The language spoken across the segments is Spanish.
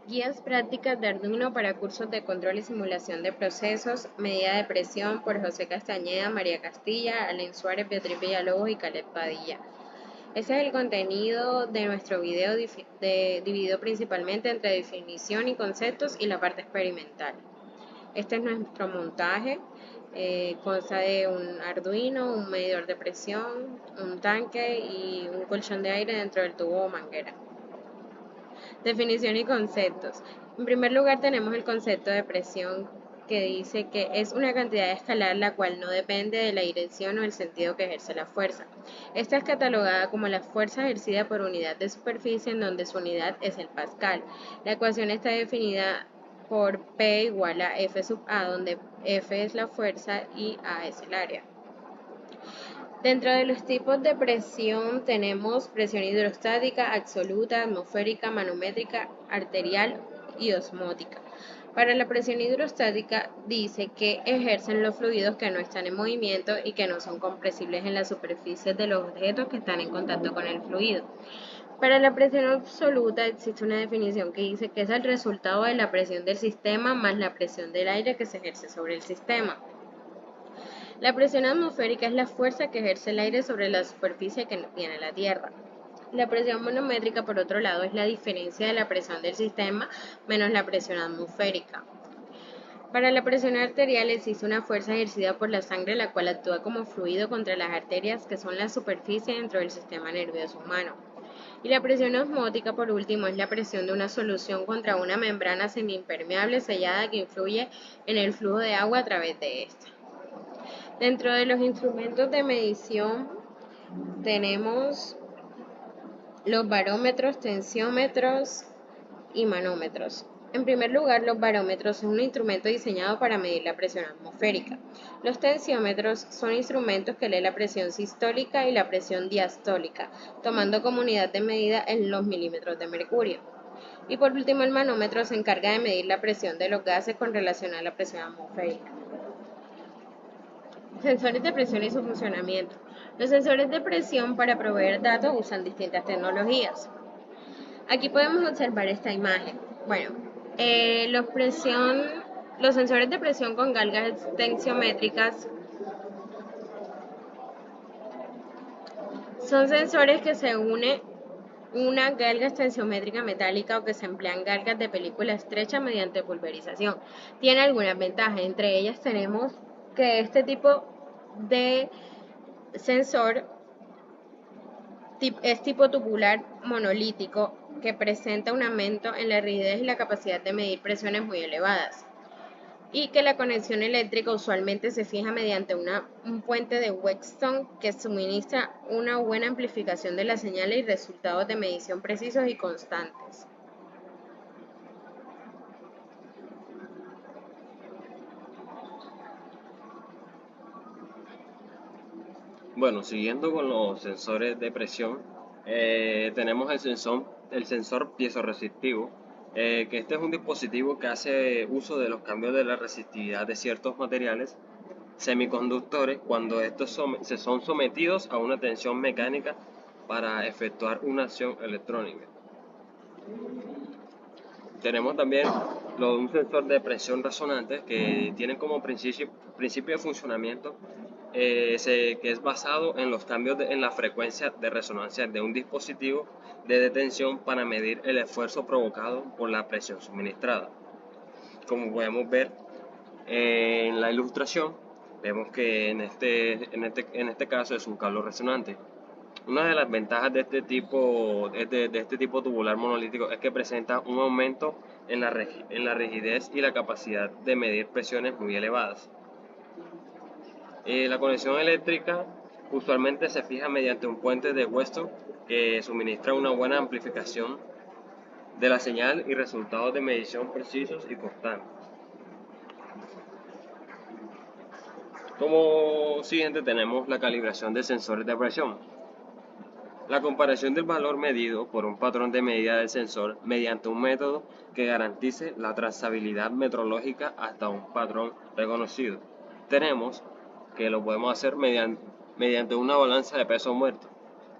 Guías prácticas de Arduino para cursos de control y simulación de procesos, medida de presión por José Castañeda, María Castilla, Allen Suárez, Beatriz Villalobos y Caleb Padilla. Este es el contenido de nuestro video dividido principalmente entre definición y conceptos y la parte experimental. Este es nuestro montaje. Consta de un Arduino, un medidor de presión, un tanque y un colchón de aire dentro del tubo o manguera. Definición y conceptos. En primer lugar tenemos el concepto de presión, que dice que es una cantidad escalar la cual no depende de la dirección o el sentido que ejerce la fuerza. Esta es catalogada como la fuerza ejercida por unidad de superficie, en donde su unidad es el pascal. La ecuación está definida por P igual a F sub A, donde F es la fuerza y A es el área. Dentro de los tipos de presión tenemos presión hidrostática, absoluta, atmosférica, manométrica, arterial y osmótica. Para la presión hidrostática dice que ejercen los fluidos que no están en movimiento y que no son compresibles en las superficies de los objetos que están en contacto con el fluido. Para la presión absoluta existe una definición que dice que es el resultado de la presión del sistema más la presión del aire que se ejerce sobre el sistema. La presión atmosférica es la fuerza que ejerce el aire sobre la superficie que tiene la Tierra. La presión manométrica, por otro lado, es la diferencia de la presión del sistema menos la presión atmosférica. Para la presión arterial existe una fuerza ejercida por la sangre, la cual actúa como fluido contra las arterias, que son la superficie dentro del sistema nervioso humano. Y la presión osmótica, por último, es la presión de una solución contra una membrana semiimpermeable sellada que influye en el flujo de agua a través de esta. Dentro de los instrumentos de medición tenemos los barómetros, tensiómetros y manómetros. En primer lugar, los barómetros son un instrumento diseñado para medir la presión atmosférica. Los tensiómetros son instrumentos que leen la presión sistólica y la presión diastólica, tomando como unidad de medida en los milímetros de mercurio. Y por último, el manómetro se encarga de medir la presión de los gases con relación a la presión atmosférica. Sensores de presión y su funcionamiento. Los sensores de presión para proveer datos usan distintas tecnologías. Aquí podemos observar esta imagen. Bueno, los sensores de presión con galgas tensiométricas son sensores que se une una galga tensiométrica metálica o que se emplean galgas de película estrecha mediante pulverización. Tiene algunas ventajas, entre ellas tenemos que este tipo de sensor es tipo tubular monolítico que presenta un aumento en la rigidez y la capacidad de medir presiones muy elevadas, y que la conexión eléctrica usualmente se fija mediante un puente de Wheatstone que suministra una buena amplificación de la señal y resultados de medición precisos y constantes. Bueno, siguiendo con los sensores de presión, tenemos el sensor piezoresistivo, que este es un dispositivo que hace uso de los cambios de la resistividad de ciertos materiales semiconductores cuando estos se son sometidos a una tensión mecánica para efectuar una acción electrónica. Tenemos también un sensor de presión resonante que tiene como principio de funcionamiento que es basado en los cambios en la frecuencia de resonancia de un dispositivo de detención para medir el esfuerzo provocado por la presión suministrada. Como podemos ver en la ilustración, vemos que en este caso es un cable resonante. Una de las ventajas de este tipo tubular monolítico es que presenta un aumento en la rigidez y la capacidad de medir presiones muy elevadas. La conexión eléctrica usualmente se fija mediante un puente de Wheatstone que suministra una buena amplificación de la señal y resultados de medición precisos y constantes. Como siguiente tenemos la calibración de sensores de presión. La comparación del valor medido por un patrón de medida del sensor mediante un método que garantice la trazabilidad metrológica hasta un patrón reconocido. Tenemos que lo podemos hacer mediante una balanza de peso muerto.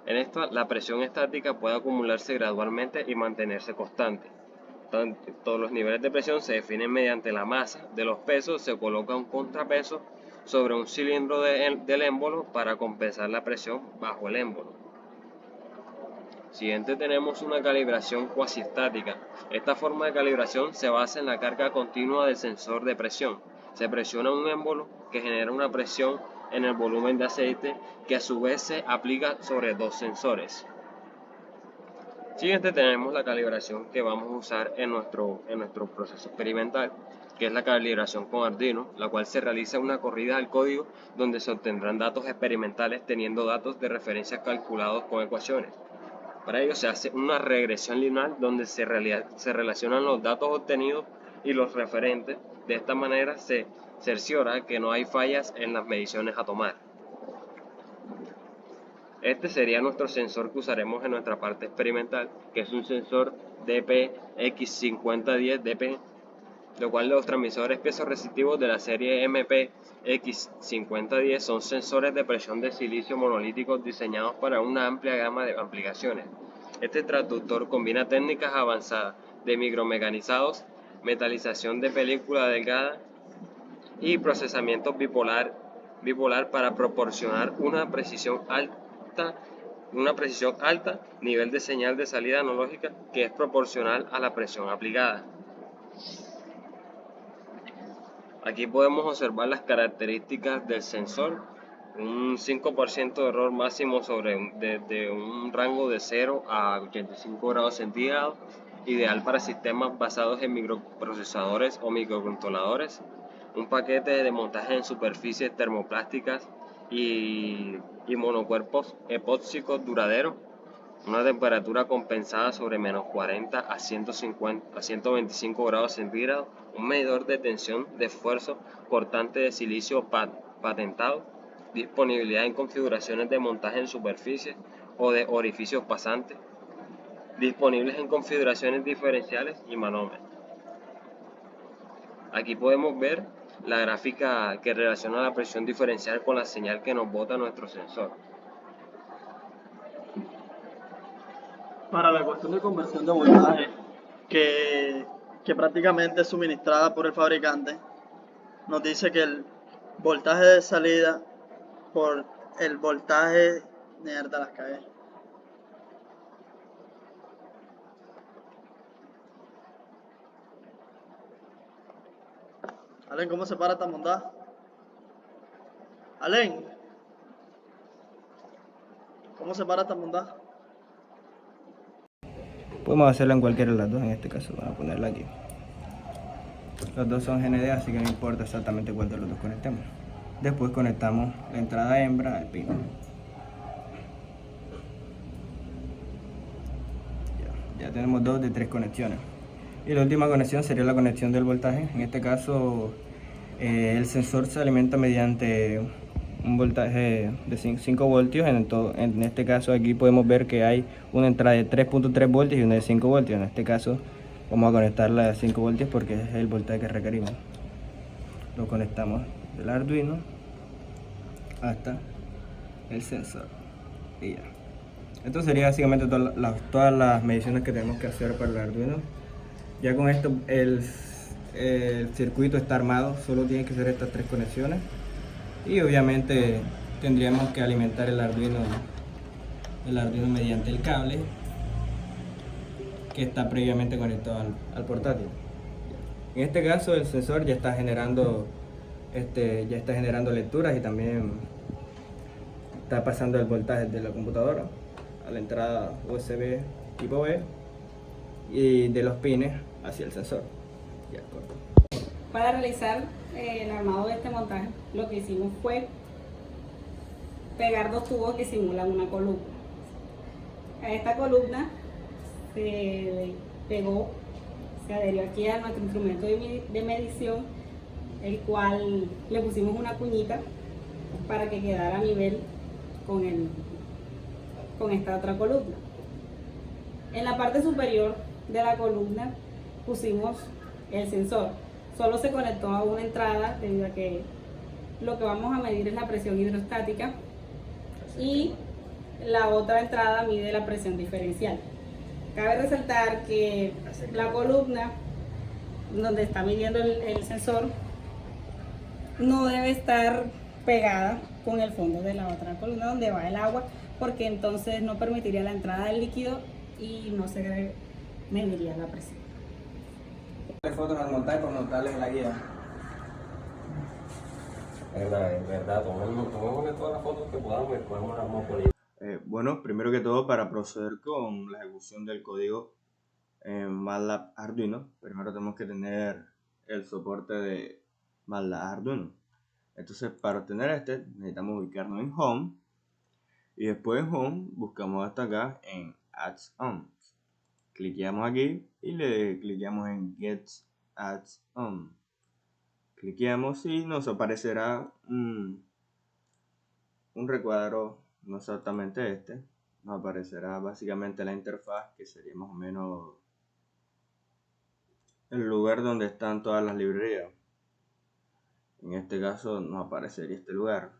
En esta, la presión estática puede acumularse gradualmente y mantenerse constante. Todos los niveles de presión se definen mediante la masa de los pesos, se coloca un contrapeso sobre un cilindro del émbolo para compensar la presión bajo el émbolo. Siguiente tenemos una calibración cuasi estática. Esta forma de calibración se basa en la carga continua del sensor de presión. Se presiona un émbolo que genera una presión en el volumen de aceite que a su vez se aplica sobre dos sensores. Siguiente tenemos la calibración que vamos a usar en nuestro proceso experimental, que es la calibración con Arduino, la cual se realiza una corrida del código donde se obtendrán datos experimentales teniendo datos de referencia calculados con ecuaciones. Para ello se hace una regresión lineal donde se relacionan los datos obtenidos y los referentes. De esta manera se cerciora que no hay fallas en las mediciones a tomar. Este sería nuestro sensor que usaremos en nuestra parte experimental, que es un sensor DPX5010DP, lo cual los transmisores piezoresistivos de la serie MPX5010 son sensores de presión de silicio monolíticos diseñados para una amplia gama de aplicaciones. Este transductor combina técnicas avanzadas de micromecanizados, metalización de película delgada y procesamiento bipolar para proporcionar una precisión alta, nivel de señal de salida analógica que es proporcional a la presión aplicada. Aquí podemos observar las características del sensor, un 5% de error máximo desde un rango de 0 a 85 grados centígrados, ideal para sistemas basados en microprocesadores o microcontroladores, un paquete de montaje en superficies termoplásticas y monocuerpos epóxicos duraderos, una temperatura compensada sobre menos 40 a 125 grados centígrados, un medidor de tensión de esfuerzo cortante de silicio patentado, disponibilidad en configuraciones de montaje en superficies o de orificios pasantes, disponibles en configuraciones diferenciales y manómetros. Aquí podemos ver la gráfica que relaciona la presión diferencial con la señal que nos bota nuestro sensor. Para la cuestión de conversión de voltaje, que prácticamente es suministrada por el fabricante, nos dice que el voltaje de salida por el voltaje... Mierda, las cagué. Alen, ¿cómo se para esta montada? Alen, ¿cómo se para esta montada? Podemos hacerlo en cualquiera de las dos, en este caso vamos a ponerla aquí. Los dos son GND, así que no importa exactamente cuál de los dos conectemos. Después conectamos la entrada hembra al pino. Ya tenemos 2 de 3 conexiones. Y la última conexión sería la conexión del voltaje. En este caso el sensor se alimenta mediante un voltaje de 5 voltios. En este caso aquí podemos ver que hay una entrada de 3.3 voltios y una de 5 voltios. En este caso vamos a conectar la de 5 voltios porque es el voltaje que requerimos. Lo conectamos del Arduino hasta el sensor y ya. Esto sería básicamente todas las mediciones que tenemos que hacer para el Arduino. Ya con esto el circuito está armado, solo tiene que hacer estas 3 conexiones y obviamente tendríamos que alimentar el Arduino mediante el cable que está previamente conectado al portátil. En este caso el sensor ya está generando lecturas y también está pasando el voltaje de la computadora a la entrada USB tipo B y de los pines hacia el sensor. Ya, corto. Para realizar el armado de este montaje, lo que hicimos fue pegar 2 tubos que simulan una columna. A esta columna se pegó, se adherió aquí a nuestro instrumento de medición, el cual le pusimos una cuñita para que quedara a nivel con esta otra columna. En la parte superior de la columna pusimos el sensor. Solo se conectó a una entrada debido a que lo que vamos a medir es la presión hidrostática y la otra entrada mide la presión diferencial. Cabe resaltar que la columna donde está midiendo el sensor no debe estar pegada con el fondo de la otra columna donde va el agua, porque entonces no permitiría la entrada del líquido y no se mediría la presión. Fotos al montar por notarles la guía. Es verdad, tomemos todas las fotos que podamos y después las vamos a poner. Bueno, primero que todo, para proceder con la ejecución del código en MATLAB Arduino, primero tenemos que tener el soporte de MATLAB Arduino. Entonces, para obtener este, necesitamos ubicarnos en Home, y después en Home buscamos hasta acá en Add-ons. Cliqueamos aquí y le cliqueamos en Get Add-on. Cliqueamos y nos aparecerá un recuadro, no exactamente este. Nos aparecerá básicamente la interfaz, que sería más o menos el lugar donde están todas las librerías. En este caso nos aparecería este lugar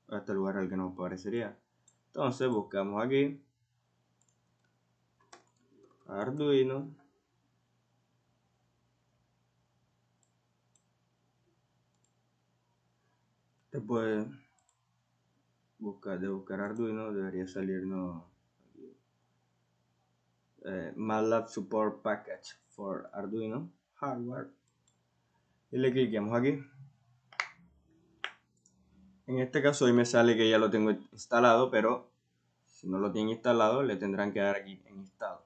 es el que nos aparecería. Entonces buscamos aquí Arduino, después de buscar Arduino debería salirnos MATLAB Support Package for Arduino Hardware y le cliqueamos aquí. En este caso hoy me sale que ya lo tengo instalado, pero si no lo tienen instalado le tendrán que dar aquí en install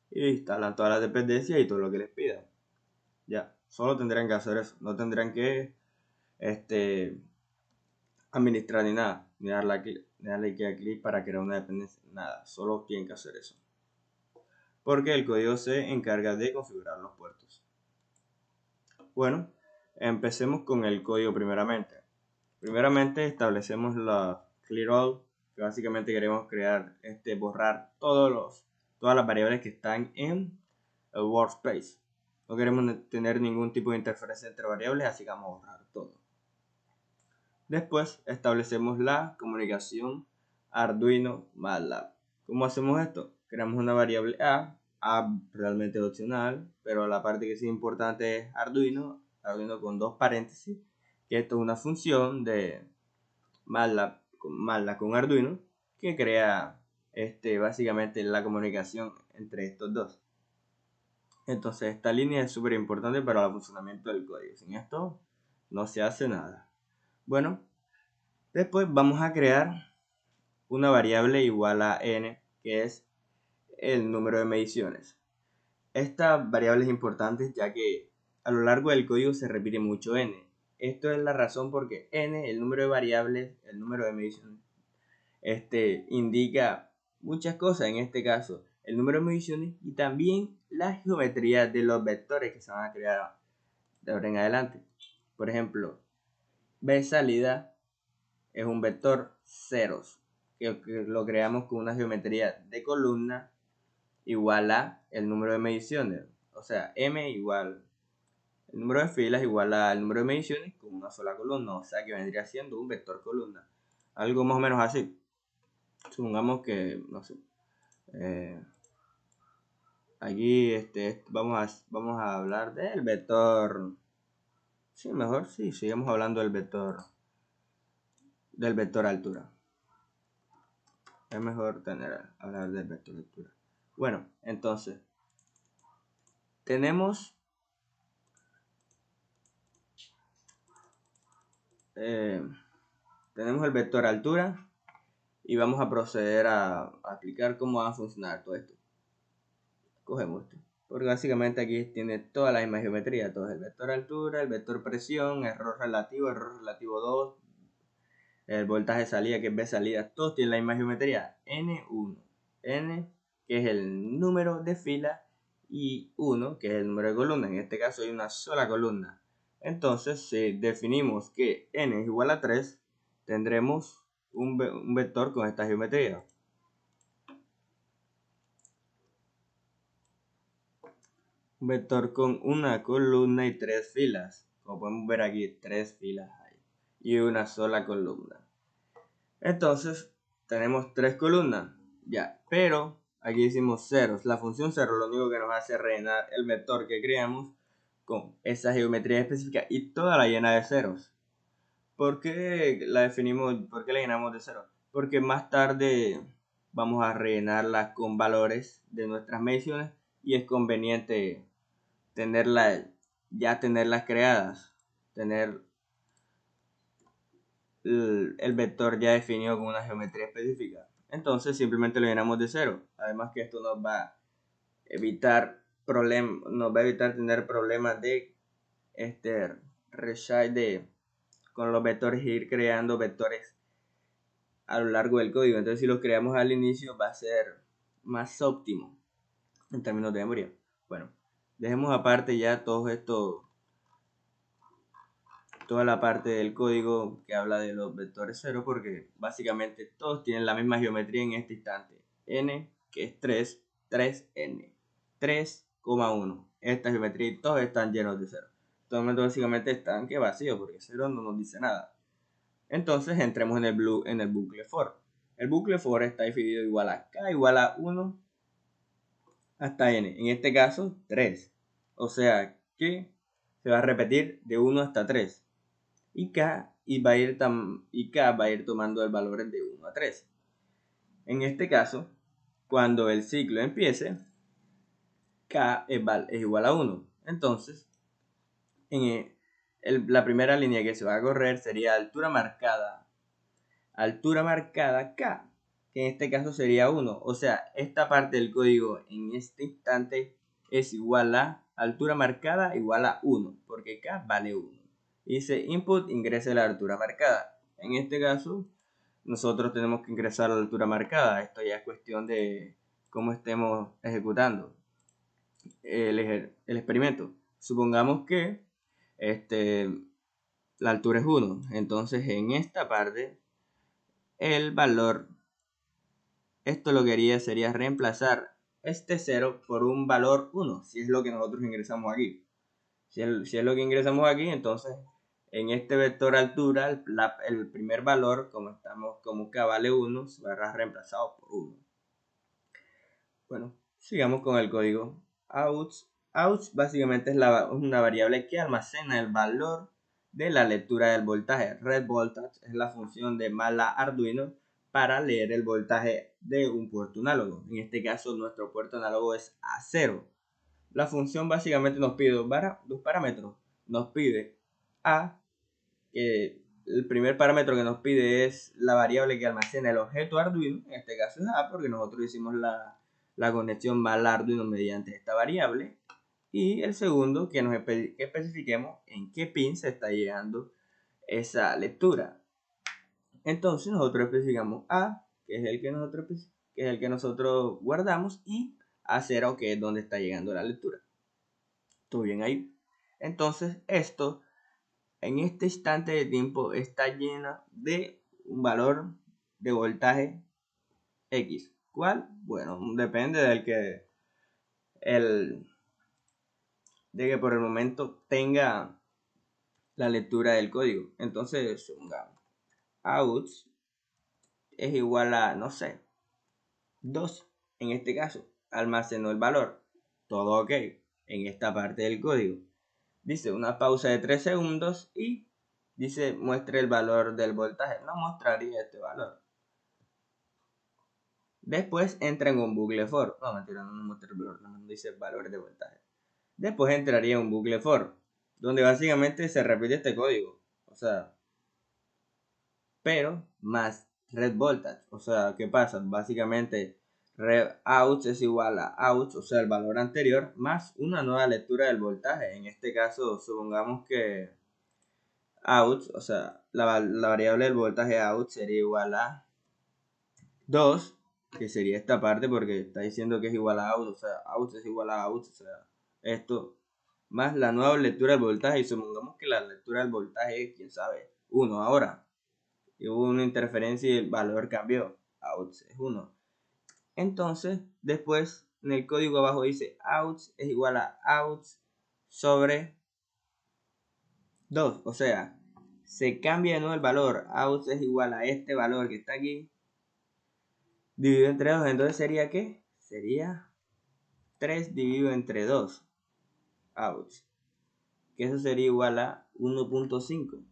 y instalan todas las dependencias y todo lo que les pidan. Ya, solo tendrán que hacer eso, no tendrán que administrar ni nada, ni darle clic para crear una dependencia, nada, solo tienen que hacer eso, porque el código se encarga de configurar los puertos. Bueno, empecemos con el código primeramente. Primeramente establecemos la clear all, que básicamente queremos borrar todas las variables que están en el workspace. No queremos tener ningún tipo de interferencia entre variables, así que vamos a borrar todo. Después establecemos la comunicación Arduino MATLAB. ¿Cómo hacemos esto? Creamos una variable A realmente opcional, pero la parte que sí es importante es Arduino con dos paréntesis, que esto es una función de MATLAB con Arduino que crea básicamente la comunicación entre estos dos. Entonces esta línea es súper importante para el funcionamiento del código. Sin esto no se hace nada. Bueno, después vamos a crear una variable igual a n, que es el número de mediciones. Esta variable es importante ya que a lo largo del código se repite mucho n. Esto es la razón porque n, el número de variables, el número de mediciones, indica muchas cosas. En este caso, el número de mediciones y también la geometría de los vectores que se van a crear de ahora en adelante. Por ejemplo, B salida es un vector ceros, que lo creamos con una geometría de columna igual a el número de mediciones. O sea, m igual el número de filas igual al número de mediciones con una sola columna. O sea que vendría siendo un vector columna. Algo más o menos así. Supongamos que, no sé, aquí vamos a hablar del vector. Sí, mejor sí, sigamos hablando del vector altura. Es mejor hablar del vector altura. Bueno, entonces tenemos el vector altura y vamos a proceder a explicar cómo va a funcionar todo esto. Cogemos esto, porque básicamente aquí tiene toda la misma geometría. Todo es el vector altura, el vector presión, error relativo 2, el voltaje salida que es B salida, todos tienen la misma geometría. N1, N que es el número de fila y 1 que es el número de columna. En este caso hay una sola columna. Entonces si definimos que N es igual a 3, tendremos un vector con esta geometría. Un vector con una columna y 3 filas. Como podemos ver aquí, 3 filas hay y una sola columna. Entonces tenemos 3 columnas, ya, pero aquí decimos ceros. La función 0 lo único que nos hace es rellenar el vector que creamos con esa geometría específica y toda la llena de ceros. ¿Por qué la definimos? ¿Por qué la llenamos de ceros? Porque más tarde vamos a rellenarla con valores de nuestras mediciones y es conveniente tenerlas creadas, tener el vector ya definido con una geometría específica. Entonces simplemente lo llenamos de cero. Además que esto nos va a evitar tener problemas de reshade con los vectores y ir creando vectores a lo largo del código. Entonces si los creamos al inicio va a ser más óptimo en términos de memoria. Bueno, dejemos aparte ya toda la parte del código que habla de los vectores 0 porque básicamente todos tienen la misma geometría en este instante. N, que es 3n, 3,1. Esta geometría y todos están llenos de 0. Todos básicamente están vacíos porque 0 no nos dice nada. Entonces entremos en el bucle for. El bucle for está definido igual a k igual a 1 hasta n. En este caso 3. O sea que se va a repetir de 1 hasta 3. Y k va a ir tomando el valor de 1 a 3. En este caso, cuando el ciclo empiece, k es igual a 1. Entonces, la primera línea que se va a correr sería altura marcada k, que en este caso sería 1. O sea, esta parte del código en este instante es igual a altura marcada igual a 1, porque k vale 1. Dice input, ingrese la altura marcada. En este caso, nosotros tenemos que ingresar la altura marcada. Esto ya es cuestión de cómo estemos ejecutando el experimento. Supongamos que la altura es 1. Entonces, en esta parte, el valor, esto lo que haría sería reemplazar este 0 por un valor 1, si es lo que nosotros ingresamos aquí. Si es lo que ingresamos aquí, entonces en este vector altura, el primer valor, como k vale 1, se verá reemplazado por 1. Bueno, sigamos con el código. Outs básicamente es una variable que almacena el valor de la lectura del voltaje. Read voltage es la función de mala Arduino para leer el voltaje de un puerto análogo. En este caso, nuestro puerto análogo es A0. La función básicamente nos pide dos parámetros. Nos pide A, que el primer parámetro que nos pide es la variable que almacena el objeto Arduino. En este caso es A porque nosotros hicimos la conexión mal Arduino mediante esta variable. Y el segundo, que especifiquemos en qué pin se está llegando esa lectura. Entonces nosotros especificamos A, que es el que nosotros guardamos, y A0, que es donde está llegando la lectura. ¿Todo bien ahí? Entonces esto, en este instante de tiempo, está llena de un valor de voltaje X. ¿Cuál? Bueno, depende de que por el momento tenga la lectura del código. Entonces, supongamos, out es igual a, no sé, 2. En este caso, almacenó el valor. Todo ok. En esta parte del código. Dice una pausa de 3 segundos y dice muestre el valor del voltaje. No mostraría este valor. Después entra en un bucle for. No, mentira, no muestra el valor. No dice valores de voltaje. Después entraría un bucle for, donde básicamente se repite este código. O sea, pero más read voltage. O sea, ¿qué pasa? Básicamente out es igual a out, o sea, el valor anterior, más una nueva lectura del voltaje. En este caso, supongamos que out, o sea, la variable del voltaje out sería igual a 2, que sería esta parte porque está diciendo que es igual a out, o sea, out es igual a out, o sea, esto, más la nueva lectura del voltaje, y supongamos que la lectura del voltaje es, quién sabe, 1 ahora. Y hubo una interferencia y el valor cambió. Out es 1. Entonces, después en el código abajo dice out es igual a out sobre 2. O sea, se cambia de nuevo el valor. Out es igual a este valor que está aquí dividido entre 2. Entonces sería ¿qué? sería 3 dividido entre 2, ouch, que eso sería igual a 1.5.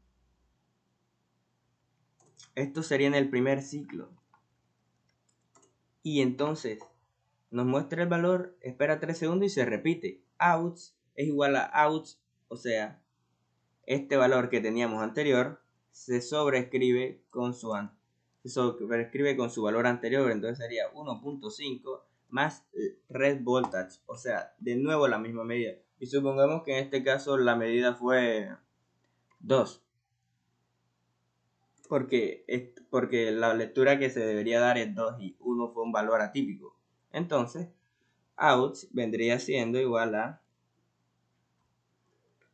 Esto sería en el primer ciclo. Y entonces nos muestra el valor, espera 3 segundos y se repite. Ouch es igual a ouch, o sea, este valor que teníamos anterior se sobreescribe con su valor anterior, entonces sería 1.5 más red voltage, o sea, de nuevo la misma medida. Y supongamos que en este caso la medida fue 2. Porque la lectura que se debería dar es 2 y 1 fue un valor atípico. Entonces, out vendría siendo igual a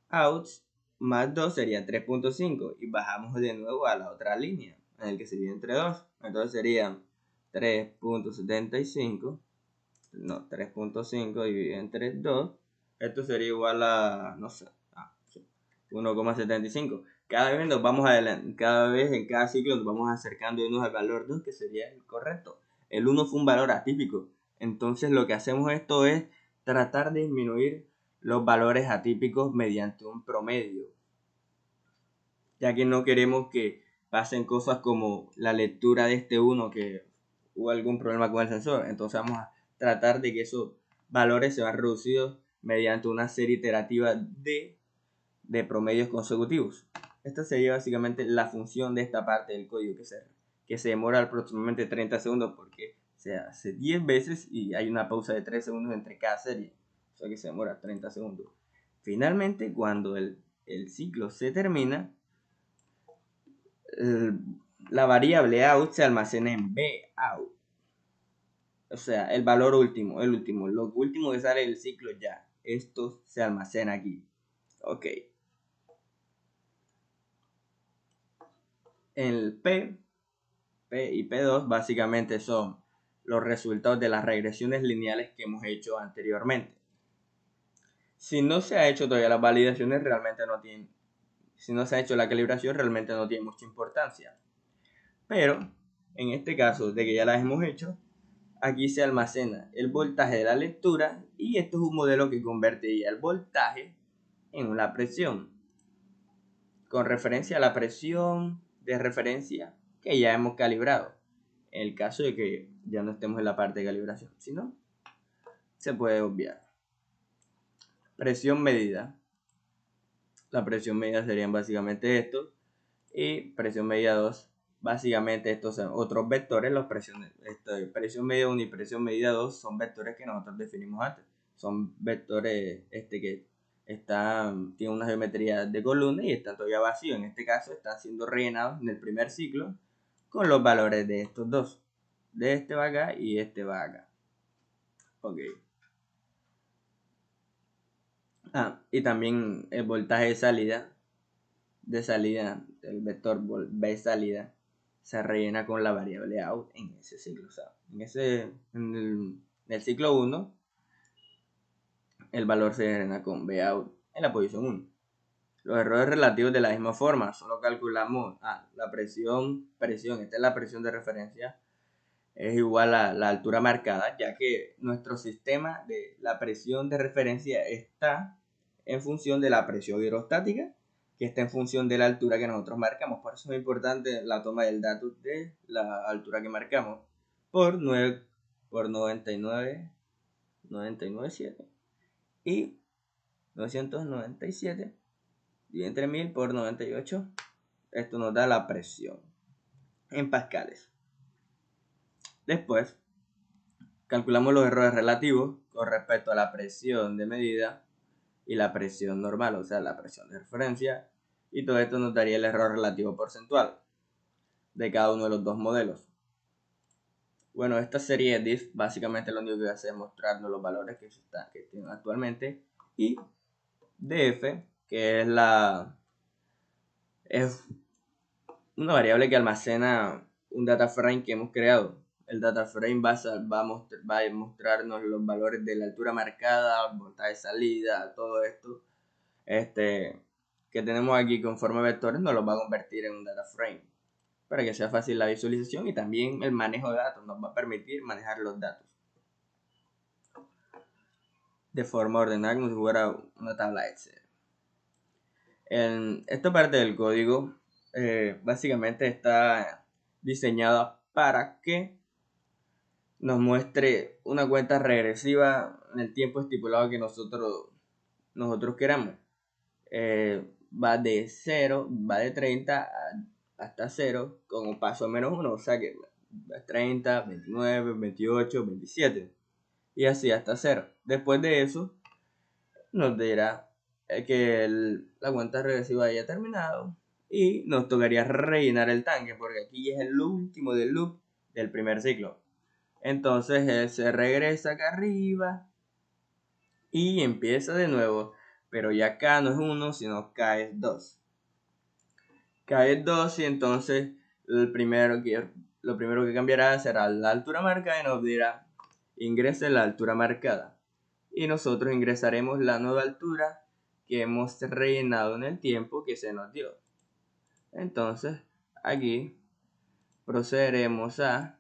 out más 2 sería 3.5 y bajamos de nuevo a la otra línea en el que se divide entre 2. Entonces sería 3.75, no, 3.5 dividido entre 2. Esto sería igual a, no sé, 1,75. Cada vez en cada ciclo nos vamos acercando al valor 2, que sería el correcto. El 1 fue un valor atípico. Entonces lo que hacemos esto es tratar de disminuir los valores atípicos mediante un promedio. Ya que no queremos que pasen cosas como la lectura de este 1, que hubo algún problema con el sensor. Entonces vamos a tratar de que esos valores se van reducidos mediante una serie iterativa de promedios consecutivos. Esta sería básicamente la función de esta parte del código que se demora aproximadamente 30 segundos porque se hace 10 veces y hay una pausa de 3 segundos entre cada serie. O sea que se demora 30 segundos. Finalmente, cuando el ciclo se termina, la variable out se almacena en bout. O sea, el valor último, lo último que sale del ciclo ya. Esto se almacena aquí. Ok. El P y P2 básicamente son los resultados de las regresiones lineales que hemos hecho anteriormente. Si no se ha hecho todavía las validaciones, si no se ha hecho la calibración, realmente no tiene mucha importancia. Pero, en este caso, de que ya las hemos hecho, aquí se almacena el voltaje de la lectura y esto es un modelo que convertiría el voltaje en una presión, con referencia a la presión de referencia que ya hemos calibrado. En el caso de que ya no estemos en la parte de calibración, si no, se puede obviar. Presión medida. La presión medida serían básicamente estos. Y presión medida 2, básicamente estos son otros vectores. Presión medida 1 y presión medida 2 son vectores que nosotros definimos antes. Son vectores que tienen una geometría de columna y están todavía vacíos. En este caso están siendo rellenados en el primer ciclo con los valores de estos dos. De este va acá y este va acá. Ok. Y también el voltaje de salida, el vector B salida, se rellena con la variable out en ese ciclo. O sea, en el ciclo 1, el valor se rellena con B out en la posición 1. Los errores relativos de la misma forma, solo calculamos la presión, esta es la presión de referencia, es igual a la altura marcada, ya que nuestro sistema de la presión de referencia está en función de la presión hidrostática, que está en función de la altura que nosotros marcamos. Por eso es importante la toma del dato de la altura que marcamos por 99,7 y 997 dividido entre 1000 por 98. Esto nos da la presión en pascales. Después, calculamos los errores relativos con respecto a la presión de medida y la presión normal, o sea, la presión de referencia, y todo esto nos daría el error relativo porcentual de cada uno de los dos modelos. Bueno, esta serie de diff básicamente lo único que hace es mostrarnos los valores que tienen actualmente, y df, que es una variable que almacena un data frame que hemos creado. El data frame va a mostrarnos los valores de la altura marcada, voltaje de salida, todo esto que tenemos aquí con forma de vectores, nos los va a convertir en un data frame para que sea fácil la visualización y también el manejo de datos nos va a permitir manejar los datos. de forma ordenada como si fuera una tabla Excel. Esta parte del código básicamente está diseñada para que nos muestre una cuenta regresiva en el tiempo estipulado que nosotros queramos. Va de 0, va de 30 hasta 0 con un paso menos 1, o sea que 30, 29, 28, 27 y así hasta 0. Después de eso nos dirá que la cuenta regresiva haya terminado y nos tocaría rellenar el tanque porque aquí es el último del loop del primer ciclo. Entonces él se regresa acá arriba y empieza de nuevo, pero ya acá no es 1 sino acá es 2. Acá es 2 y entonces lo primero que cambiará será la altura marcada y nos dirá ingrese la altura marcada. Y nosotros ingresaremos la nueva altura que hemos rellenado en el tiempo que se nos dio. Entonces aquí procederemos a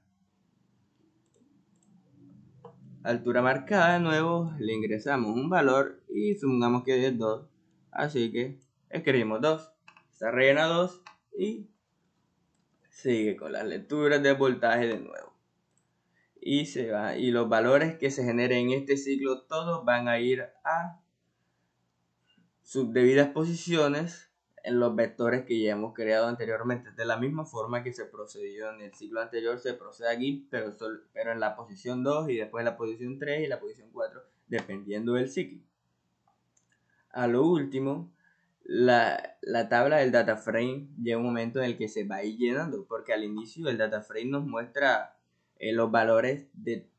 altura marcada de nuevo, le ingresamos un valor y supongamos que es 2. Así que escribimos 2, se rellena 2 y sigue con las lecturas de voltaje de nuevo. Y se va, y los valores que se generen en este ciclo todos van a ir a sus debidas posiciones en los vectores que ya hemos creado anteriormente. De la misma forma que se procedió en el ciclo anterior, se procede aquí, pero en la posición 2 y después en la posición 3 y la posición 4, dependiendo del ciclo. A lo último, la tabla del data frame llega un momento en el que se va a ir llenando, porque al inicio el data frame nos muestra los valores de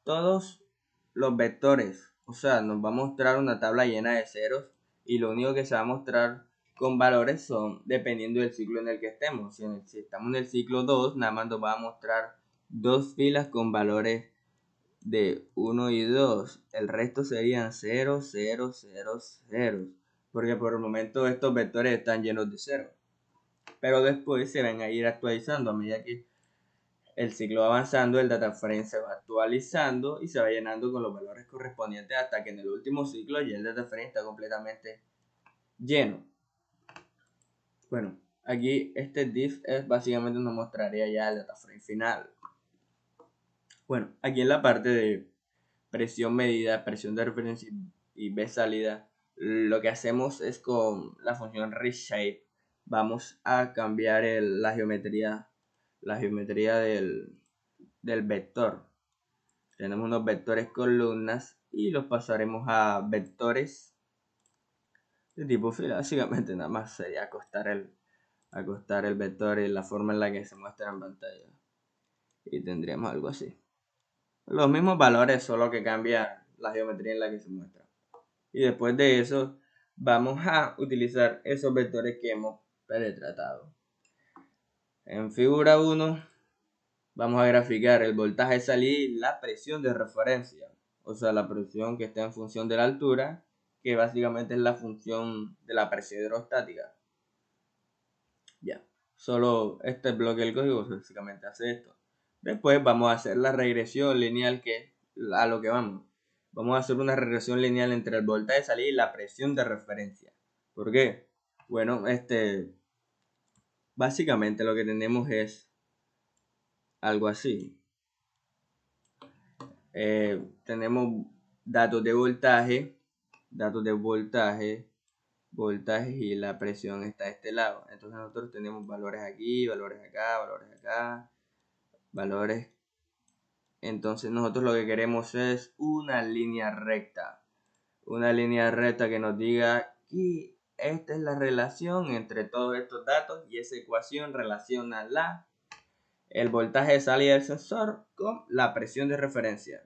todos los vectores. O sea, nos va a mostrar una tabla llena de ceros y lo único que se va a mostrar con valores son dependiendo del ciclo en el que estemos. Si estamos en el ciclo 2, nada más nos va a mostrar 2 filas con valores de 1 y 2. El resto serían 0, 0, 0, 0. Porque por el momento estos vectores están llenos de 0. Pero después se van a ir actualizando a medida que el ciclo va avanzando, el data frame se va actualizando y se va llenando con los valores correspondientes hasta que en el último ciclo ya el data frame está completamente lleno. Bueno, aquí este div es básicamente nos mostraría ya el data frame final. Bueno, aquí en la parte de presión medida, presión de referencia y B salida, lo que hacemos es con la función reshape vamos a cambiar la geometría del vector. Tenemos unos vectores columnas y los pasaremos a vectores de tipo fila. Básicamente nada más sería acostar el vector en la forma en la que se muestra en pantalla y tendríamos algo así. Los mismos valores, solo que cambia la geometría en la que se muestra. Y después de eso vamos a utilizar esos vectores que hemos pretratado. En figura 1 vamos a graficar el voltaje de salida y la presión de referencia. O sea, la presión que está en función de la altura, que básicamente es la función de la presión hidrostática. Ya, solo este bloque del código básicamente hace esto. Después vamos a hacer la regresión lineal, que es a lo que vamos. Vamos a hacer una regresión lineal entre el voltaje de salida y la presión de referencia. ¿Por qué? Bueno, básicamente lo que tenemos es algo así. Tenemos datos de voltaje, voltaje y la presión está a este lado. Entonces nosotros tenemos valores aquí, valores acá, valores. Entonces nosotros lo que queremos es una línea recta. Una línea recta que nos diga que esta es la relación entre todos estos datos y esa ecuación relaciona el voltaje de salida del sensor con la presión de referencia.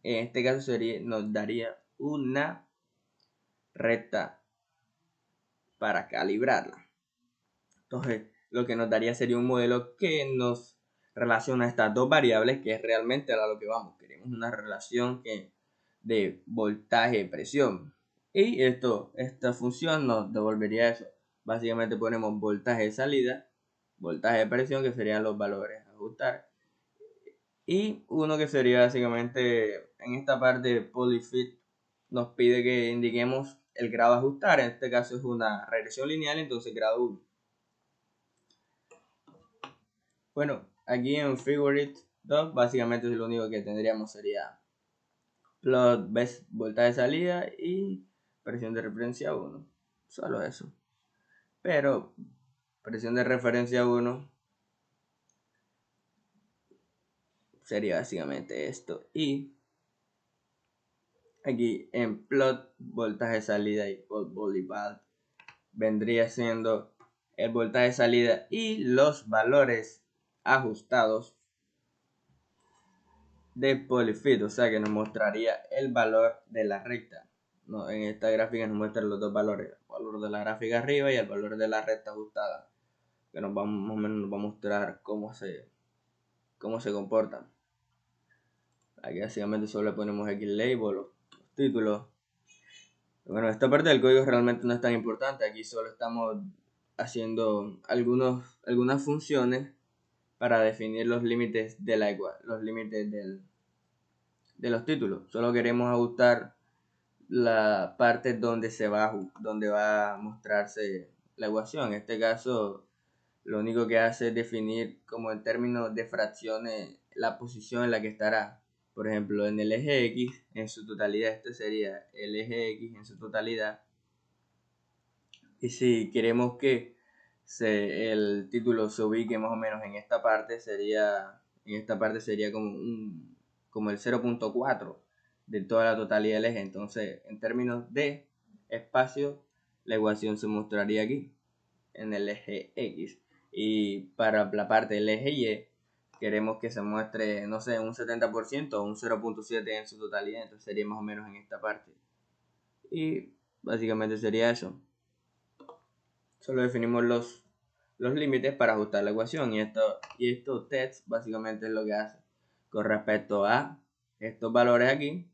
En este caso nos daría una recta para calibrarla. Entonces lo que nos daría sería un modelo que nos relaciona estas dos variables, que es realmente a lo que vamos. Queremos una relación de voltaje y presión. Y esta función nos devolvería eso. Básicamente ponemos voltaje de salida, voltaje de presión, que serían los valores a ajustar. Y uno que sería básicamente en esta parte polyfit, nos pide que indiquemos el grado a ajustar. En este caso es una regresión lineal, entonces grado 1. Bueno, aquí en Figure.it.doc básicamente lo único que tendríamos sería plot voltaje de salida y presión de referencia 1. Solo eso. Pero presión de referencia 1 sería básicamente esto. Y aquí en plot voltaje de salida y plot volleyball vendría siendo el voltaje de salida y los valores ajustados de polyfit, o sea que nos mostraría el valor de la recta. No, en esta gráfica nos muestra los dos valores, el valor de la gráfica arriba y el valor de la recta ajustada, que más o menos nos va a mostrar cómo se comportan. Aquí básicamente solo le ponemos X label, los títulos. Bueno, esta parte del código realmente no es tan importante, aquí solo estamos haciendo algunas funciones para definir los límites de los límites de los títulos. Solo queremos ajustar la parte donde va a mostrarse la ecuación. En este caso, lo único que hace es definir como en términos de fracciones la posición en la que estará. Por ejemplo, en el eje X en su totalidad, este sería el eje X en su totalidad. Y si queremos que el título se ubique más o menos en esta parte, sería como el 0.4 de toda la totalidad del eje. Entonces, en términos de espacio, la ecuación se mostraría aquí, en el eje X. Y para la parte del eje Y, queremos que se muestre, no sé, un 70% o un 0.7 en su totalidad. Entonces sería más o menos en esta parte. Y básicamente sería eso. Solo definimos los límites para ajustar la ecuación. Y esto text básicamente es lo que hace con respecto a estos valores aquí.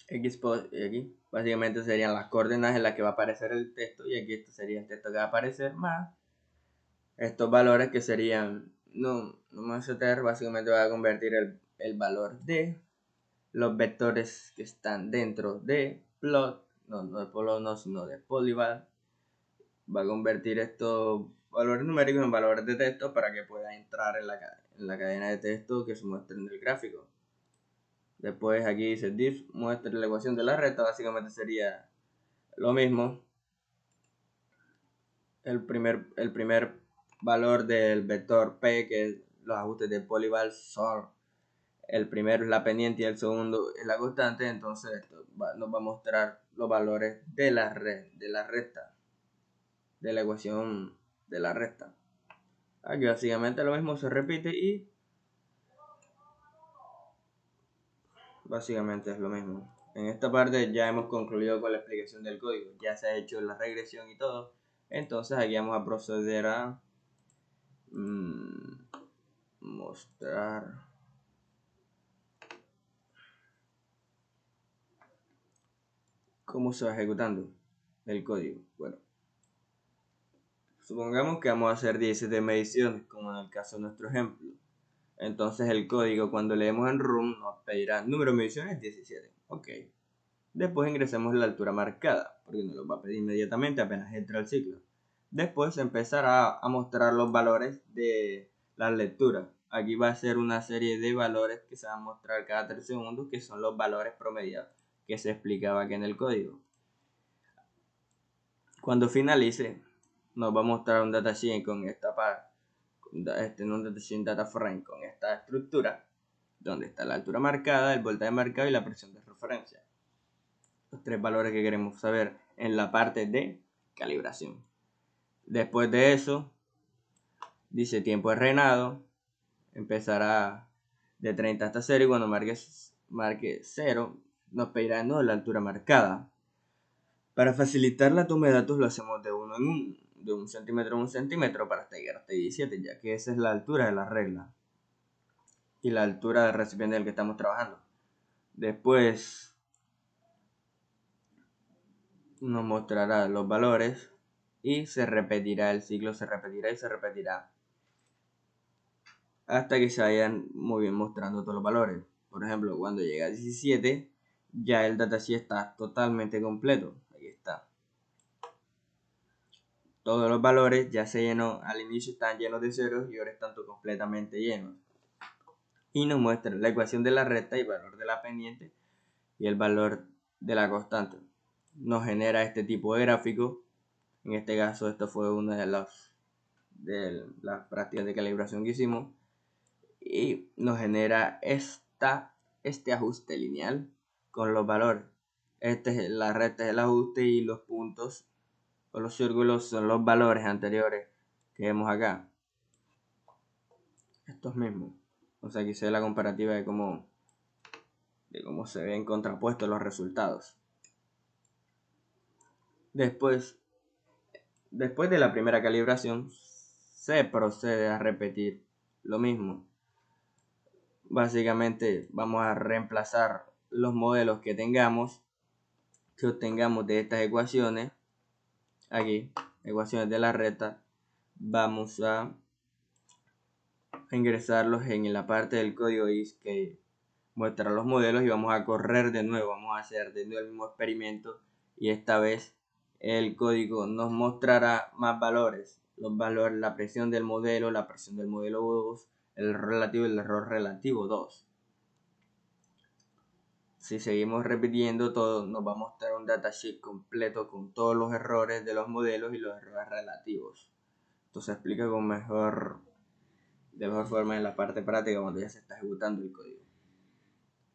X y aquí básicamente serían las coordenadas en las que va a aparecer el texto, y aquí esto sería el texto que va a aparecer más estos valores que serían numTer. Básicamente va a convertir el valor de los vectores que están dentro de plot, no de plot, no, sino de polyval. Va a convertir estos valores numéricos en valores de texto para que pueda entrar en la cadena de texto que se muestra en el gráfico. Después aquí dice diff muestra la ecuación de la recta. Básicamente sería lo mismo. El primer valor del vector P, que es los ajustes de polyval, son el primero es la pendiente y el segundo es la constante. Entonces esto nos va a mostrar los valores de la recta, de la ecuación de la recta. Aquí básicamente lo mismo se repite y básicamente es lo mismo. En esta parte ya hemos concluido con la explicación del código. Ya se ha hecho la regresión y todo. Entonces aquí vamos a proceder a mostrar cómo se va ejecutando el código. Bueno, supongamos que vamos a hacer 17 mediciones, como en el caso de nuestro ejemplo. Entonces el código, cuando leemos en room, nos pedirá número de mediciones 17. Ok. Después ingresemos la altura marcada, porque nos lo va a pedir inmediatamente apenas entra el ciclo. Después empezará a mostrar los valores de las lecturas. Aquí va a ser una serie de valores que se van a mostrar cada 3 segundos, que son los valores promediados que se explicaba aquí en el código. Cuando finalice, nos va a mostrar un datasheet con esta parte, un datasheet data frame con esta estructura, donde está la altura marcada, el voltaje marcado y la presión de referencia. Los 3 valores que queremos saber en la parte de calibración. Después de eso, dice tiempo de reinado, empezará de 30 hasta 0 y cuando marque 0, nos pedirá la altura marcada. Para facilitar la toma de datos lo hacemos de 1 en 1, de 1 centímetro a 1 centímetro para llegar hasta 17, ya que esa es la altura de la regla y la altura del recipiente del que estamos trabajando. Después nos mostrará los valores y se repetirá el ciclo, se repetirá y se repetirá hasta que se vayan muy bien mostrando todos los valores. Por ejemplo, cuando llega a 17, ya el datasheet está totalmente completo. Aquí está. Todos los valores ya se llenó, al inicio están llenos de ceros y ahora están completamente llenos. Y nos muestra la ecuación de la recta y el valor de la pendiente y el valor de la constante. Nos genera este tipo de gráfico. En este caso, esto fue una de las prácticas de calibración que hicimos. Y nos genera este ajuste lineal con los valores. La recta es el ajuste y los puntos o los círculos son los valores anteriores que vemos acá. Estos mismos. O sea, aquí se ve la comparativa de cómo se ven contrapuestos los resultados. Después de la primera calibración, se procede a repetir lo mismo. Básicamente vamos a reemplazar los modelos que obtengamos de estas ecuaciones. Aquí, ecuaciones de la recta, vamos a ingresarlos en la parte del código IS que muestra los modelos y vamos a correr de nuevo, vamos a hacer de nuevo el mismo experimento y esta vez el código nos mostrará más valores, los valores, la presión del modelo 2, el error relativo y el error relativo 2. Si seguimos repitiendo todo, nos va a mostrar un datasheet completo con todos los errores de los modelos y los errores relativos. Esto se explica de mejor forma en la parte práctica cuando ya se está ejecutando el código.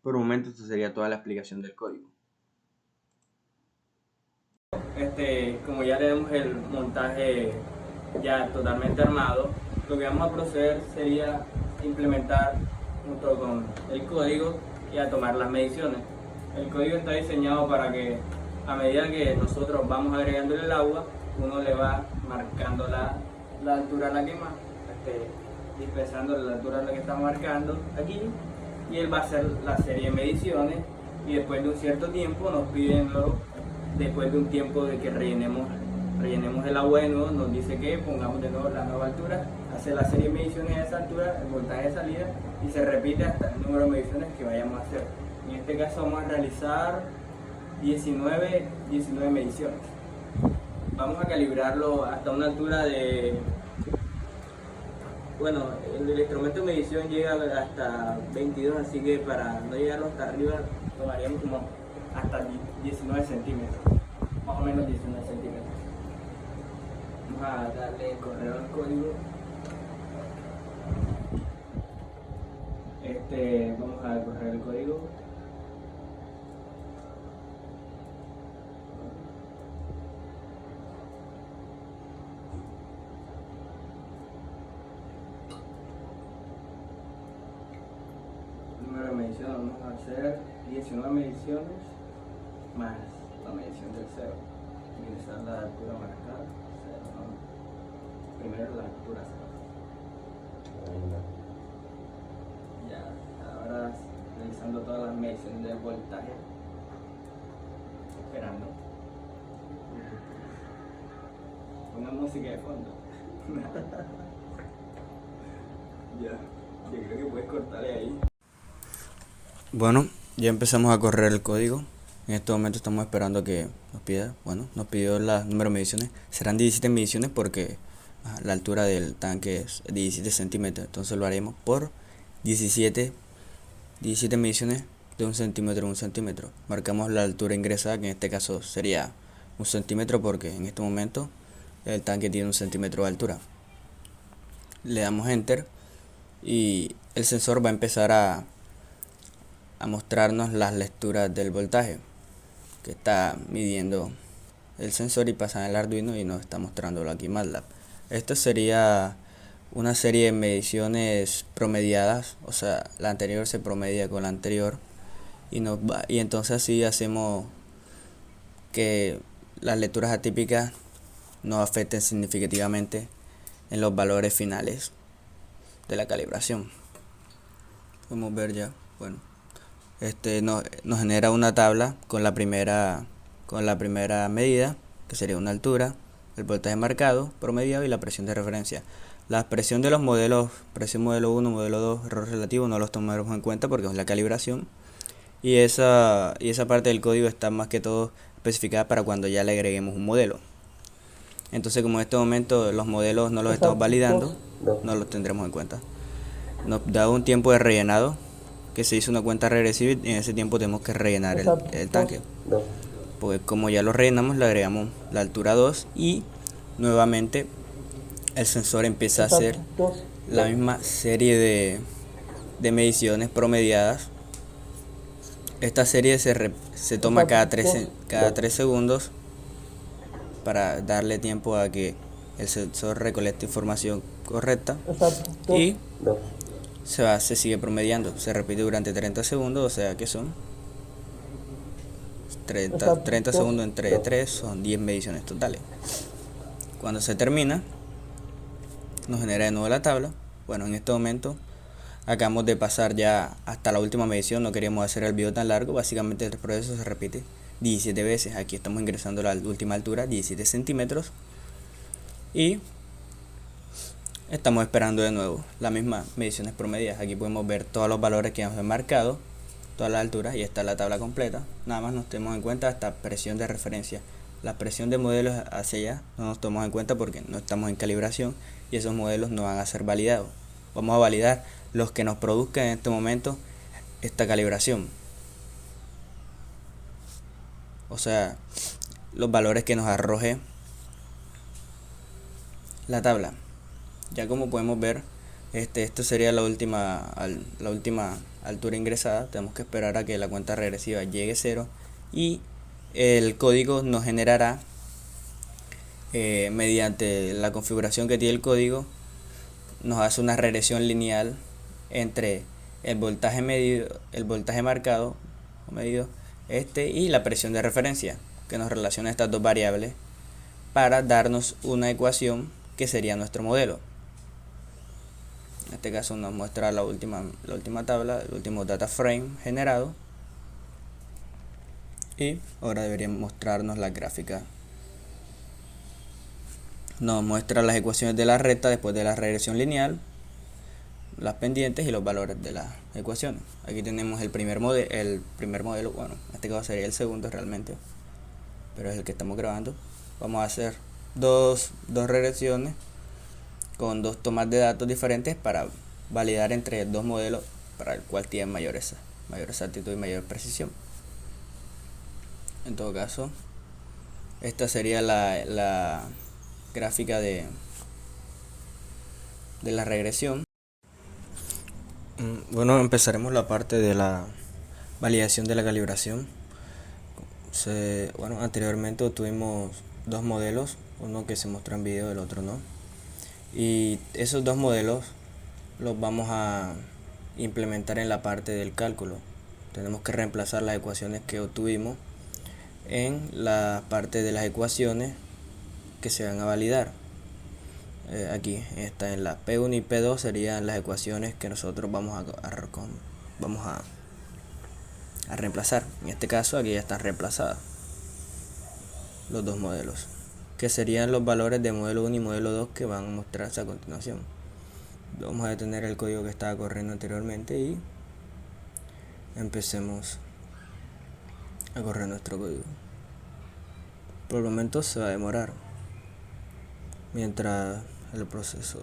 Por un momento, esto sería toda la explicación del código. Como ya tenemos el montaje ya totalmente armado, lo que vamos a proceder sería implementar junto con el código y a tomar las mediciones. El código está diseñado para que a medida que nosotros vamos agregándole el agua, uno le va marcando la altura a la que más, dispensando la altura a la que está marcando aquí, y él va a hacer la serie de mediciones y después de un cierto tiempo nos piden después de un tiempo de que rellenemos el agua de nuevo, nos dice que pongamos de nuevo la nueva altura, hace la serie de mediciones a esa altura, el voltaje de salida y se repite hasta el número de mediciones que vayamos a hacer. En este caso vamos a realizar 19 mediciones. Vamos a calibrarlo hasta una altura de... Bueno, el instrumento de medición llega hasta 22, así que para no llegarlo hasta arriba tomaríamos como hasta 19 centímetros, más o menos 19 centímetros. Vamos a darle correo al código. Vamos a correr el código. Número de medición, vamos a hacer 19 mediciones más la medición del cero. Ingresar la altura marcada, cero, ¿no? Primero la altura cero. Ya, ahora realizando todas las mediciones del voltaje. Esperando. Una música de fondo. Ya, yo creo que puedes cortarle ahí. Bueno, ya empezamos a correr el código. En este momento estamos esperando que nos pida, nos pidió el número de mediciones. Serán 17 mediciones porque la altura del tanque es 17 centímetros. Entonces lo haremos por 17 mediciones de 1 centímetro a 1 centímetro. Marcamos la altura ingresada, que en este caso sería 1 centímetro porque en este momento el tanque tiene 1 centímetro de altura. Le damos enter y el sensor va a empezar a mostrarnos las lecturas del voltaje que está midiendo el sensor y pasa en el Arduino y nos está mostrándolo aquí en MATLAB. Esto sería una serie de mediciones promediadas, o sea, la anterior se promedia con la anterior y entonces así hacemos que las lecturas atípicas no afecten significativamente en los valores finales de la calibración. Podemos ver ya, nos genera una tabla con la primera medida, que sería una altura, el voltaje marcado, promediado y la presión de referencia. La presión de los modelos, presión modelo 1, modelo 2, error relativo, no los tomaremos en cuenta porque es la calibración. Y esa parte del código está más que todo especificada para cuando ya le agreguemos un modelo. Entonces, como en este momento los modelos no los estamos validando, no los tendremos en cuenta. Nos da un tiempo de rellenado, que se hizo una cuenta regresiva, y en ese tiempo tenemos que rellenar el tanque. Porque como ya lo rellenamos, le agregamos la altura 2 y nuevamente el sensor empieza a hacer la misma serie de mediciones promediadas. Esta serie se toma cada 3 segundos para darle tiempo a que el sensor recolecte información correcta y se sigue promediando. Se repite durante 30 segundos, o sea que son 30 segundos entre 3 son 10 mediciones totales. Cuando se termina, nos genera de nuevo la tabla. Bueno, en este momento acabamos de pasar ya hasta la última medición, no queríamos hacer el video tan largo. Básicamente el proceso se repite 17 veces. Aquí estamos ingresando la última altura, 17 centímetros, y estamos esperando de nuevo las mismas mediciones promediadas. Aquí podemos ver todos los valores que hemos marcado, todas las alturas, y está la tabla completa. Nada más nos tenemos en cuenta esta presión de referencia. La presión de modelos hacia allá no nos tomamos en cuenta porque no estamos en calibración y esos modelos no van a ser validados. Vamos a validar los que nos produzcan en este momento esta calibración, o sea, los valores que nos arroje la tabla. Ya como podemos ver, esto sería la última altura ingresada. Tenemos que esperar a que la cuenta regresiva llegue a 0 y el código nos generará, mediante la configuración que tiene el código, nos hace una regresión lineal entre el voltaje medido, el voltaje marcado o medido y la presión de referencia, que nos relaciona estas dos variables para darnos una ecuación que sería nuestro modelo. En este caso nos muestra la última tabla, el último data frame generado, y ahora debería mostrarnos la gráfica. Nos muestra las ecuaciones de la recta después de la regresión lineal, las pendientes y los valores de las ecuaciones. Aquí tenemos el primer modelo, bueno, en este caso sería el segundo realmente, pero es el que estamos grabando. Vamos a hacer dos regresiones con dos tomas de datos diferentes para validar entre dos modelos para el cual tienen mayor exactitud y mayor precisión. En todo caso, esta sería la gráfica de la regresión. Bueno, empezaremos la parte de la validación de la calibración. Anteriormente tuvimos dos modelos, uno que se mostró en video, el otro no, y esos dos modelos los vamos a implementar en la parte del cálculo. Tenemos que reemplazar las ecuaciones que obtuvimos en la parte de las ecuaciones que se van a validar. Aquí está en la P1 y P2 serían las ecuaciones que nosotros vamos a reemplazar. En este caso aquí ya están reemplazadas los dos modelos, que serían los valores de modelo 1 y modelo 2 que van a mostrarse a continuación. Vamos a detener el código que estaba corriendo anteriormente y empecemos a correr nuestro código. Por el momento se va a demorar mientras el proceso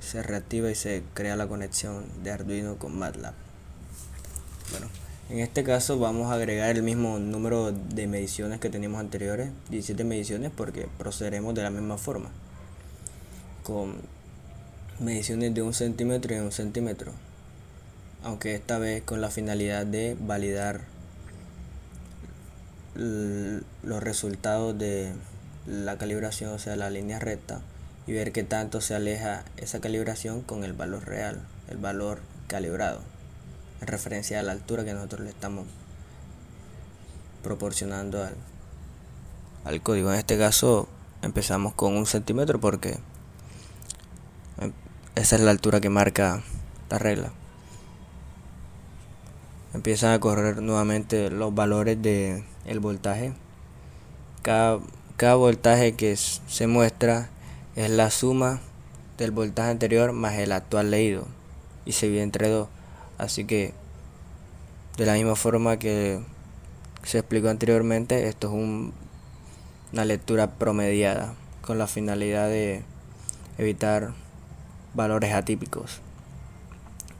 se reactiva y se crea la conexión de Arduino con MATLAB. Bueno, en este caso vamos a agregar el mismo número de mediciones que teníamos anteriores, 17 mediciones, porque procederemos de la misma forma, con mediciones de 1 centímetro y 1 centímetro, aunque esta vez con la finalidad de validar los resultados de la calibración, o sea, la línea recta, y ver qué tanto se aleja esa calibración con el valor real, el valor calibrado, en referencia a la altura que nosotros le estamos proporcionando al código. En este caso empezamos con 1 centímetro porque esa es la altura que marca la regla. Empiezan a correr nuevamente los valores de el voltaje. Cada voltaje que se muestra es la suma del voltaje anterior más el actual leído y se divide entre 2. Así que de la misma forma que se explicó anteriormente, esto es una lectura promediada con la finalidad de evitar valores atípicos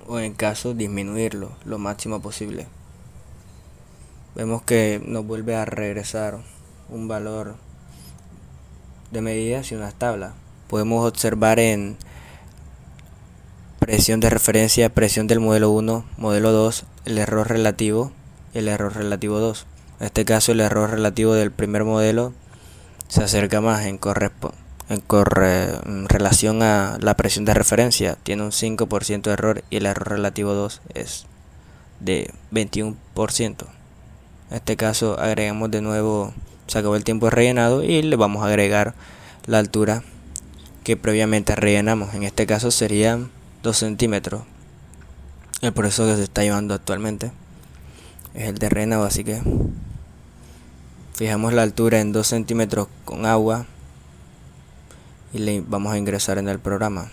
o en caso disminuirlo lo máximo posible. Vemos que nos vuelve a regresar un valor de medidas y unas tablas. Podemos observar en presión de referencia, presión del modelo 1, modelo 2, el error relativo y el error relativo 2. En este caso el error relativo del primer modelo se acerca más en relación a la presión de referencia, tiene un 5% de error y el error relativo 2 es de 21%. En este caso agregamos de nuevo, se acabó el tiempo de rellenado y le vamos a agregar la altura que previamente rellenamos. En este caso serían 2 centímetros. El proceso que se está llevando actualmente es el de rellenado, así que fijamos la altura en 2 centímetros con agua y le vamos a ingresar en el programa.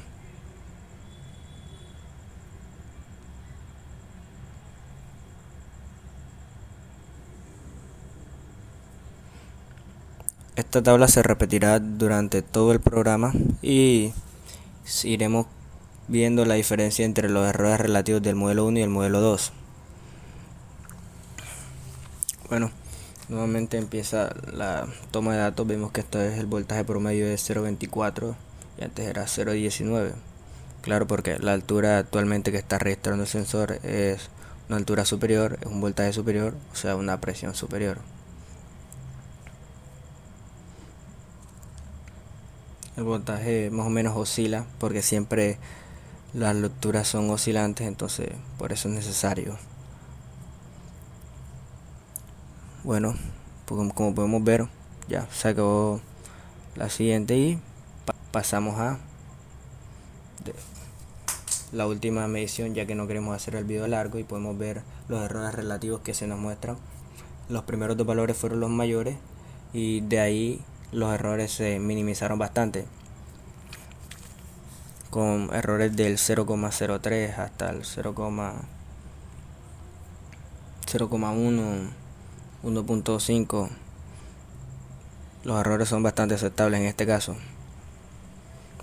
Esta tabla se repetirá durante todo el programa y iremos viendo la diferencia entre los errores relativos del modelo 1 y el modelo 2. Bueno, nuevamente empieza la toma de datos. Vemos que esta vez el voltaje promedio es 0.24 y antes era 0.19. Claro, porque la altura actualmente que está registrando el sensor es una altura superior, es un voltaje superior, o sea, una presión superior. El voltaje más o menos oscila porque siempre las lecturas son oscilantes, entonces por eso es necesario. Bueno, pues como podemos ver, ya se acabó la siguiente y pasamos a la última medición, ya que no queremos hacer el video largo, y podemos ver los errores relativos que se nos muestran. Los primeros 2 valores fueron los mayores y de ahí los errores se minimizaron bastante, con errores del 0,03 hasta el 0,1, 1.5. Los errores son bastante aceptables en este caso.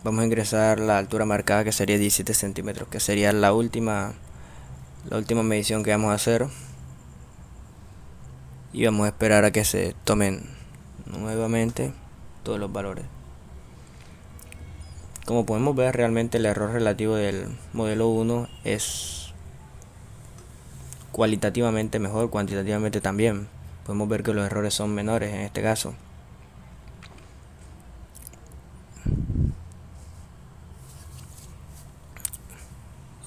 Vamos a ingresar la altura marcada, que sería 17 centímetros, que sería la última medición que vamos a hacer, y vamos a esperar a que se tomen nuevamente todos los valores. Como podemos ver, realmente el error relativo del modelo 1 es cualitativamente mejor, cuantitativamente también. Podemos ver que los errores son menores en este caso.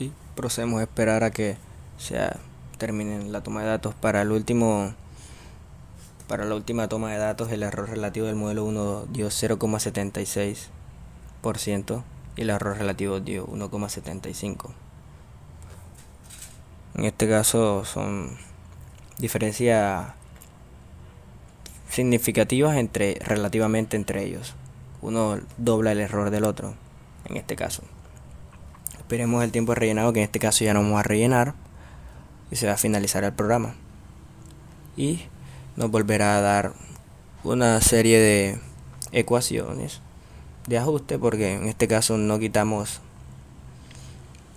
Y procedemos a esperar a que termine la toma de datos. Para la última toma de datos, el error relativo del modelo 1 dio 0,76% y el error relativo dio 1,75%. En este caso son diferencias significativas relativamente entre ellos. Uno dobla el error del otro en este caso. Esperemos el tiempo de rellenado, que en este caso ya no vamos a rellenar, y se va a finalizar el programa y nos volverá a dar una serie de ecuaciones de ajuste, porque en este caso no quitamos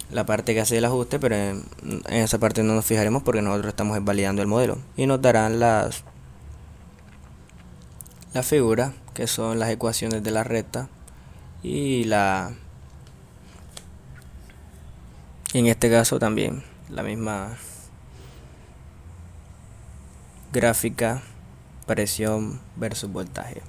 la parte que hace el ajuste, pero en esa parte no nos fijaremos porque nosotros estamos validando el modelo, y nos darán las figuras, que son las ecuaciones de la recta, y en este caso también la misma gráfica, presión versus voltaje.